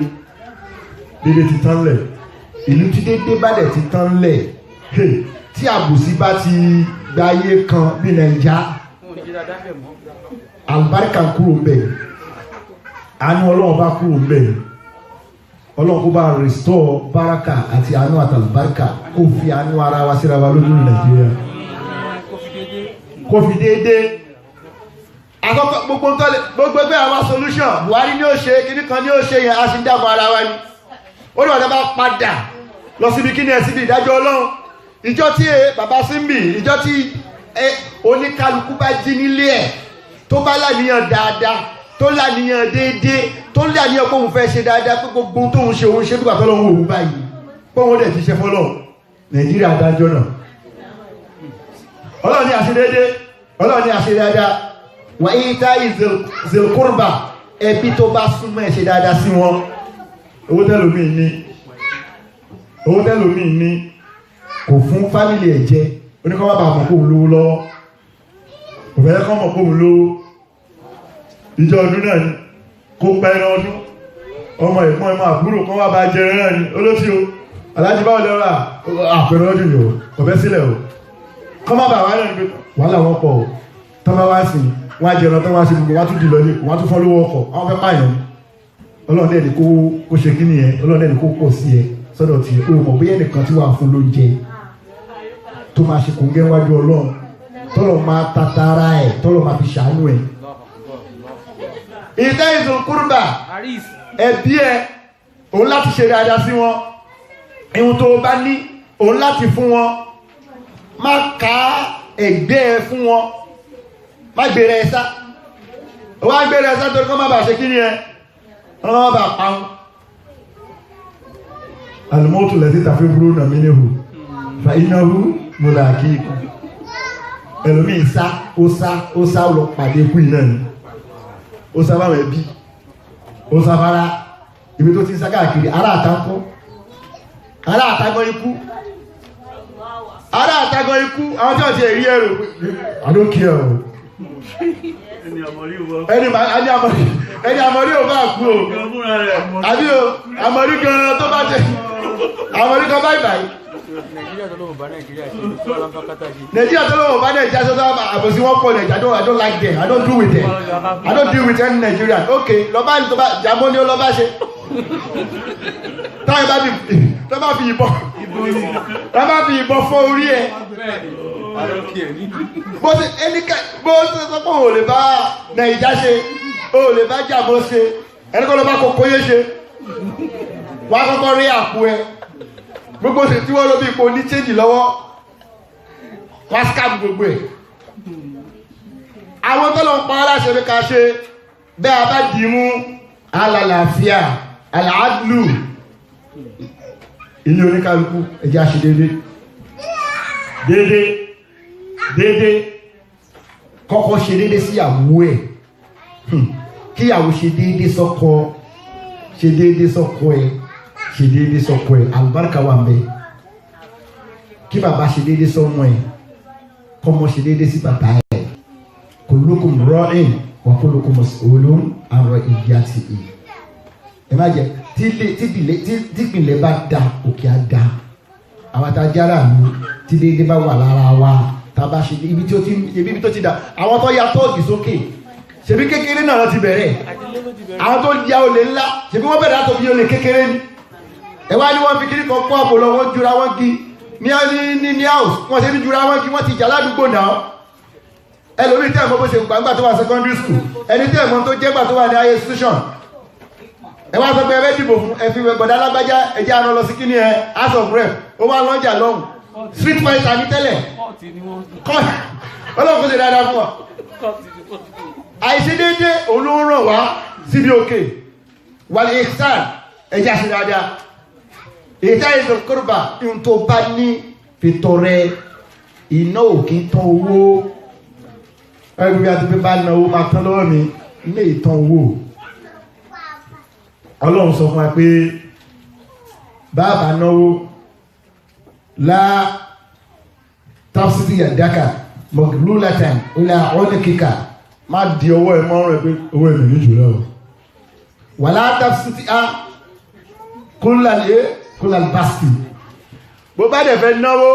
déédéé ti tán lẹ̀ ìlú tí déédéé bá dẹ̀ ti tán lẹ̀ tí àbùsí bá ti gbáyé kan bí nàìjà àlùbáríkà kúrò ńbẹ̀ àánú ọlọ́run bá kúrò ńbẹ̀ ọlọ́run kó bá restore báràkà àti àánú àtàlùbáríkà kó fi àánú ara wa síra wa lójú nàìjíríà kó fi déédéé àkọ́kọ́ gbogbo ẹgbẹ́ àwọn solution Buhari ní ó ṣe kíní kan ní ó ṣe yẹn a sì ń dààmú ara wa ni ó ní ọ̀dọ́ bá padà lọ síbi kíní ẹ̀ síbi ìdájọ́ ọlọ́run ìjọ tí bàbá símbì ìjọ tí oníkálukú bá jí nílé ẹ̀ tó bá láníyàn dáadáa tó láníyàn déédéé tó láníyàn pé òun fẹ́ ṣe dáadáa pé gbogbo tóun ṣe òun ṣe nígbà tó lọ́wọ́ òun báyìí pé òun dẹ̀ ti ṣe fọ́lọ́ Nàìjíríà dájọ́ náà ọlọ́run ní àṣedéédéé ọlọ́run ní àṣedáadáa wà íta ìzèkúrúbà ẹbí tó bá súnmọ́ ẹ̀ ṣe dáadáa sí wọn owó tẹ́lòmíì ní kò fún fámìlì ẹ̀ jẹ oníkọ́ bá mọ̀ kóhun lówó lọ́wọ́ kò fẹ́ kọ́ mọ̀ kóhun lówó ìjọ ọdún náà ni kó pẹ́ẹ́rẹ́ ọdún ọmọ ìpọ́n ẹmọ àbúrò kan wá bá jẹrẹ náà ni olóṣì o alájí báwo lẹ́rọ àpẹẹrẹ ọdún ni o kò fẹ́ sílẹ̀ o kọ́ má bà wá náà ni pé wàhálà wọn pọ̀ o tọ́ bá wá sí wọ́n á jẹrọ tọ́ wá sí gbogbo wá tún dìlọ ní wọ́n á tún fọ́ lówó ọkọ̀ àwọn fẹ́ pààyàn ọlọ́run dẹ̀ ní kó ṣe kí nìyẹn ọlọ́run dẹ̀ ní kó pọ̀ sí ẹ sọ́dọ̀ tí o mọ̀ bóyá ẹnìkan tí wàá fún ló jẹ tó máa ṣe kò ń gẹ́ wájú ọlọ́run tọ́lọ̀ máa tatara ẹ̀ tọ́lọ̀ máa fi ṣàánú ẹ̀. ìdá ìzòkúrúbà ẹbí ẹ òun láti ṣe dáadáa sí wọn ihun tó o bá ní òun láti fún wọn má ká ẹgbẹ́ ẹ fún wọn má gbèrè ẹ sá wọ́n á gbèrè ẹ sá torí kọ́ má bàa ṣe kí ni ẹ wọ́n má bàa pa wọn. alimọ́tò lẹ́sí tàfi burú nà mí níhù fa iná hu mo là kí ikú ẹlòmíì ó sá lọ pàdé ikú yìí náà ni ó sá báwọn ẹbí ó sá fara ibi tó ti ń sá káàkiri ará àtàkọ́ ará àtàkọ́ ikú ará àtàkọ́ ikú àwọn tí wọ́n ti rí ẹrù I don't care o ẹni àmọ́rí ò bá kú o àbí o àmọ́rí gan tó bá jẹ àmọ́rí gan báyìí báyìí Nàìjíríà tó lóun bá Nàìjíríà sọ́dọ̀ àbòsí wọn pọ̀ Nàìjíríà I don't like them I don't do with them I don't deal with any Nigerian okay lọ́ba ní tó bá jàmọ́ ní ó lọ́ba ṣe táyà bá fi ìbọn fọ́ orí ẹ̀ bó ṣe sọ pé o lè bá Nàìjíríà ṣe o lè bá jàmọ́ ṣe ẹni kọ́ ló bá kókó yé ṣe wà á kọ́kọ́ rí àpò ẹ gbogbo ṣe tí wọ́n ló bí ipò ní chéjì lọ́wọ́ wá scam gbogbo ẹ̀ àwọn tó lọ ń pa aláṣẹ ní ká ṣe bẹ́ẹ̀ a bá dì í mú alàlàáfíà alàádùlù ilé oníkálukú ẹjẹ́ àṣẹ déédé kọ́kọ́ ṣe déédé sí ìyàwó ẹ̀ kíyàwó ṣe déédé sọ́kọ ṣe déédé sọ́kọ ẹ̀ ṣe déédé sọ́kọ ẹ̀ àlùbáríkà wà ńbẹ̀ kí bàbá ṣe déédé sọ́mọ ẹ̀ kọ́mọ ṣe déédé sí bàbá ẹ̀ kullukum ra'in wa kullukum mas'ulun 'an ra'iyyatihi ẹ má jẹ típìlẹ̀ bá da òkè á da àwọn àtàjára mi tí déédé bá wà lára wa tá a bá ṣe ibi tó ti da àwọn tó ya tóògì sókè ṣebí kékeré náà ti bẹ̀rẹ̀ àwọn tó ya olè ńlá ṣebí wọ́n bẹ̀rẹ̀ àtòbí olè kékeré ni ẹ wá ní wọ́n fi kiri kan kó àpò lọ wọ́n jura wọ́n gi ní house wọ́n ṣe ní jura wọ́n gi wọ́n ti jà ládùúgbò náà ẹlòmíì tẹ́ ẹ̀mọ́ bó ṣe gbàgbà tó wà secondary school ẹni tẹ́ ẹ̀mọ́ tó jẹ́ gbà tó wà ní higher institution ẹ wá sọ pé ẹ fẹ́ dìbò fún ẹ fi gbọ̀dá lágbájá ẹ jẹ́ àná lọ sí kíní ẹ house of rep ó wá lọ́jà lọ́hùn street fighter ní tẹ́lẹ̀ kọ́ọ̀tì ọlọ́run kò ṣe dáadáa fún wa àìṣedéédé òun ló ń ràn wá síbi òkè wàlẹ̀ ìsàn ẹ̀jẹ̀ àṣẹ dáadáa ìta ìṣòro kórìbà ihun tó bá ní fìtọrẹ iná òkè tán owó ẹgbẹ́ bí a ti fi bá na owó máa tán lọ́wọ́ mi ilé ìtàn owó ọlọ́run sọ fún wa pé bàbá náwó lá tafsiti yadaka mọ̀gìlúlatan ilà ọ́nìkíkà má di ọwọ́ ẹ̀ mọ́rùn ẹ̀ pé owó ẹ̀ lè jù lọ wà lá tafsiti á kúlàlì basti bó bá dẹ̀ fẹ́ náwó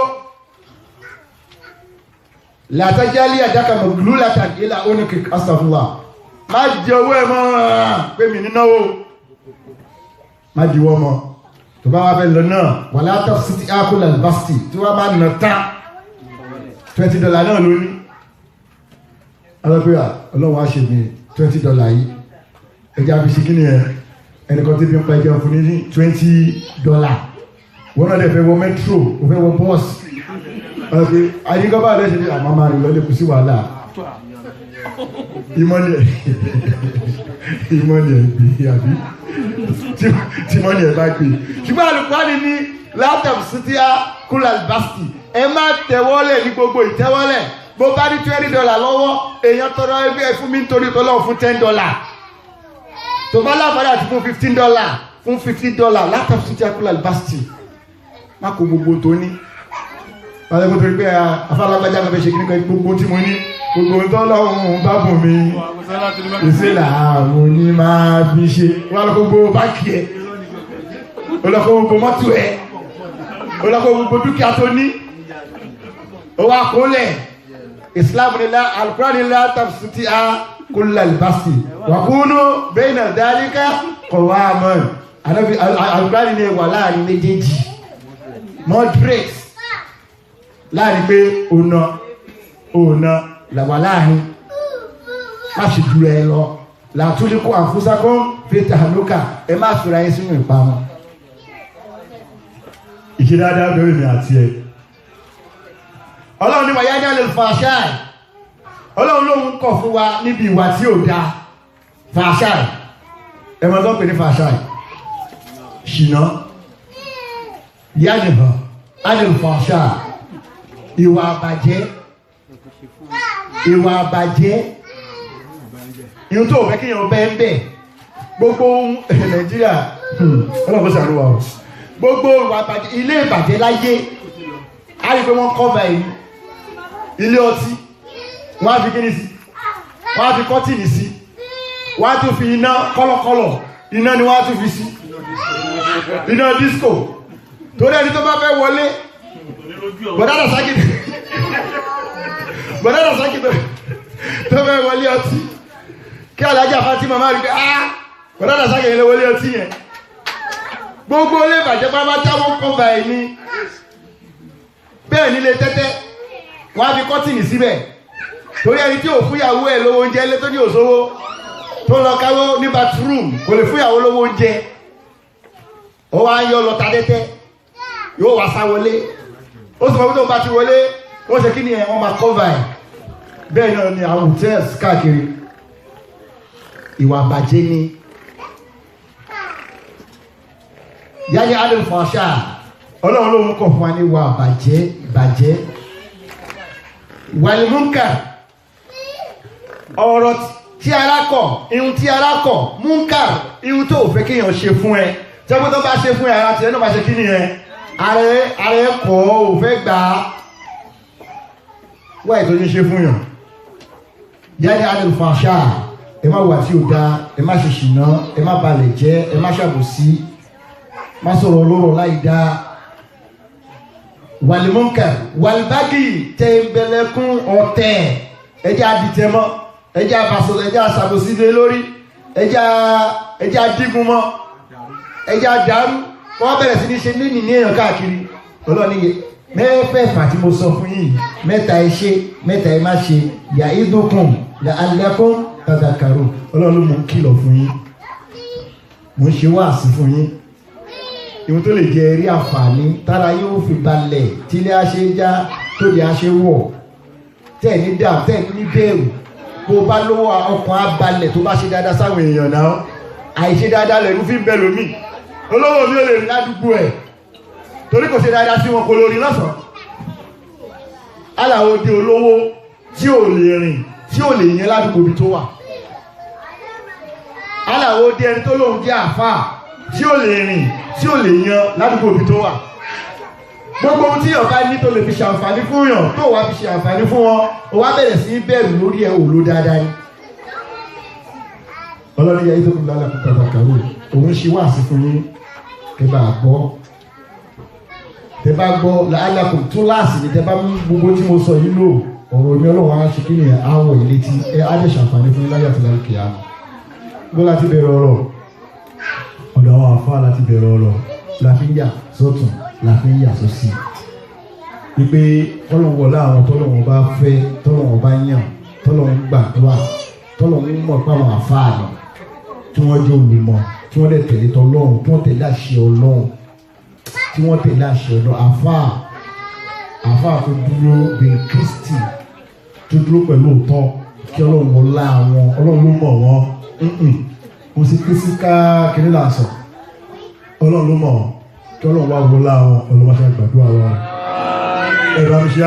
látàjálì àdáka mọ̀gìlúlatan ilà ọ́nìkíkà astagfirullah má di ọwọ́ ẹ̀ mọ́rùn pé mi ní náwó má di wọ́n mọ́ tó bá wá fẹ́ lọ náà wà lá tafsiti á kúlàlì basti tí wọ́n bá nà tán $20 náà ló ní alábíyà ọlọ́run á ṣe ní $20 yìí ẹjẹ́ àfi ṣe kí ni ẹ ẹnìkan tí fi ń pa ẹjẹ́ fún ní $20 wọ́n náà dẹ̀ fẹ́ wọ metro ó fẹ́ wọ bus ọ̀pẹ́ àyíkọ́bà rẹ̀ ṣe ní àmàmà rẹ̀ lọ́lẹ̀ kù sí wàhálà ìmọ̀ni ẹ̀ gbé àbí tí mọ́ni ẹ̀ bá gbé ṣùgbọ́n àlùkùránì ní látàm sítíà kúlàl basti ẹ má tẹ̀wọ́lẹ̀ ní gbogbo ìtẹ́wọ́lẹ̀ bó bá ní $20 lọ́wọ́ èèyàn tọrọ ẹgbẹ́ ẹ fún mi nítorí tọ́lọ́ fún $10 tó bá láǹfààní àti fún $15 fún $50 látàm sítíà kúlàl basti má kó gbogbo tó ní wọ́n lẹ́gbẹ́ torí pé afálágbájá kan fẹ́ ṣe kíníkan gbogbo tí mo ní gbogbo tọ́lọ́hún bá bùn mi ìṣẹ̀lẹ̀ àwọn ní máa fi ṣe wọ́n lọ gbogbo báńkì ẹ̀ olọ́kọ̀ gbogbo mọ́tò ẹ̀ olọ́kọ̀ gbogbo dúkìá tó ní owó àkọọ́lẹ̀ Islam nílá Al-Qur'an nílá tafsiti a kullal basti wa kunu bayna dhalika qawaman Al-Qur'an ní wà láàrin méjèèjì moderate láàrin pé òun làwà láàrin má ṣe jù ẹ lọ làtúndínkù àfúnsákọ́ fẹ́tà lókà ẹ má fìrà yín sínú ìpamọ́. ìṣe dáadáa bẹ̀rẹ̀ mi àti ẹ̀. ọlọ́run ní wàyá ní alẹ́ fàṣáì ọlọ́run lóhun kọ̀ fún wa níbi ìwà tí ò dáa fàṣáì ẹ mọ̀ tó ń pè ní fàṣáì ṣìnà yánìhàn alẹ́ fàṣáì ìwà àbàjẹ́ ìhun tó fẹ́ kíyàn bẹ́ẹ̀ bẹ́ẹ̀ gbogbo Nàìjíríà ọlọ́pọ̀ sàrúwà ọ̀ gbogbo ìwà àbàjẹ́ ilé ìbàjẹ́ láyé a rí pé wọ́n kọ́bà ilé ọtí wọ́n á fi kíní sí wọ́n á fi kọ́tìnì sí wọ́n á tún fi iná kọ́lọ̀kọ́lọ̀ iná ni wọ́n á tún fi sí iná disco torí ẹni tó bá fẹ́ wọlé bọ̀dádà sákì tó fẹ́ wọlé ọtí kí alájà Fatima máa rí pé bọ̀dádà sákì ilé wọlé ọtí yẹn gbogbo ilé ìbàjẹ́ bá máa táwọn kọ́bà ẹ̀ ní bẹ́ẹ̀ nílé tẹ́tẹ́ wọ́n á fi kọ́tìnì síbẹ̀ torí ẹni tí ò fúyàwó ẹ̀ lówó oúnjẹ ilé tó ní òṣòwò tó lọ káwó ní bathroom kò lè fúyàwó lówó oúnjẹ ó wá ń yọ lọ tadẹ́tẹ́ yóò wá sá wọlé ó sì mọ̀ pé tó bá ti wọlé wọ́n ṣe kí ni wọ́n máa kọ́va ẹ̀ bẹ́ẹ̀ náà ni àwọn hotels káàkiri ìwà àbàjẹ́ ni yáyé adam fàṣà ọlọ́run ló ń kọ̀ fún wa ní ìwà ìbàjẹ́ wàlímúnkà ọ̀rọ̀ tí ara kọ̀ ihun tí ara kọ̀ múnkà ihun tó fẹ́ kéèyàn ṣe fún ẹ tẹ́gbọ́n tó bá ṣe fún ẹ ara tiẹ̀ náà bá ṣe kí ni ẹ ààrẹ kọ̀ ò fẹ́ gbà á wáyé tó ní ṣe fún yàn yáyé adam fàṣà ẹ má wà tí ò dáa ẹ má ṣe ṣìnà ẹ má balẹ̀ jẹ́ ẹ má ṣàbòsí má sọ̀rọ̀ olóró láì dáa wàlímúnkà wàlíbágì tẹ̀m̀bẹ̀lẹ̀kún ọ̀tẹ̀ ẹjẹ́ adìtẹ̀mọ́ ẹjẹ́ àbàsọ̀rọ̀ ẹjẹ́ àṣàbòsílé lórí ẹjẹ́ adígun mọ́ ẹjẹ́ àdàrú wọ́n bẹ̀rẹ̀ sí ní ṣe nínú ní èèyàn káàkiri ọlọ́ni mẹ́fẹ̀ẹ̀fà tí mo sọ fún yín mẹ́ta ẹ ṣe mẹ́ta ẹ má ṣe ya'idukum la'allakum tadhakkarun ọlọ́run ló mú un kìlọ̀ fún yín mo ń ṣe wáàsí fún yín ìwọ̀n tó lè jẹ́ rí àǹfààní tára yóò fi balẹ̀ tílé àṣẹ já tóde àṣẹ wọ̀ tẹ̀ ní dà tẹ̀ ní bẹ̀rù bó bá lówó ọkàn á balẹ̀ tó bá ṣe dáadáa sáwọn èèyàn náà àìṣe dáadáa lẹ́nu fi ń bẹ lómi olówó mi ò lè rìn ládùúgbò ẹ̀ torí kò ṣe dáadáa sí wọn kò lórí lọ́sàn-án aláwo di olówó tí ò lè rìn tí ò lè yẹn ládùúgbò mi tó wà aláwo di ẹni tó lóun jẹ́ àfáà tí ò lè rìn tí ò lè yan ládùúgbò mi tó wà gbogbo ohun tí ọba ní tó lè fi ṣàǹfààní fún yàn tó wàá fi ṣe àǹfààní fún wọn ó wá bẹ̀rẹ̀ sí bẹ̀rù lórí ẹ̀ òòlò dáadáa ni ọlọ́run yẹ ìdókòwò lálàkùn tàbàkàrò òun ṣe wáàsí fún yín kẹbà gbọ́ tẹ bá gbọ́ làálàkùn tó láàsì ni tẹ bá mú gbogbo tí mo sọ yìí lò ọ̀rọ̀ mi ọlọ́run á ṣe kí ni àwọn ìlétí ẹ á dẹ̀ ṣàǹfààní fún yín láyé àti láyé kìá gbọ́ láti bẹ̀rẹ̀ ọ̀rọ̀ ọ̀dọ̀ àwọn àfáà láti bẹ̀rẹ̀ ọ̀rọ̀ la fi ń yà sọ́tún la fi ń yà sósì wípé tọ́lọ́wọ́ láwọn tọ́lọ́wọ́ bá fẹ́ tọ́lọ́wọ́ bá yàn tọ́lọ́wọ́ gbàdúrà tọ́lọ́wọ́ mọ̀ páwọn àfáà ni tí wọ́n jẹ́ olùmọ̀ tí wọ́n dẹ̀ tẹ̀lé tọ́lọ́run tí wọ́n tẹ̀lé àṣẹ ọlọ́run tí wọ́n tẹ̀lé àṣẹ ọlọ́run àfáà tó dúró bíi Kristi tó dúró pẹ̀lú òótọ́ kí ọlọ́run wọlá àwọn ọlọ́run ló mọ̀ wọ́n kò sí pé sí ká kiri là ń sọ ọlọ́run ló mọ̀ kí ọlọ́run wá wọlá àwọn ọlọ́mọṣẹ́ gbàdúrà wa ẹ̀rọ àmì ṣe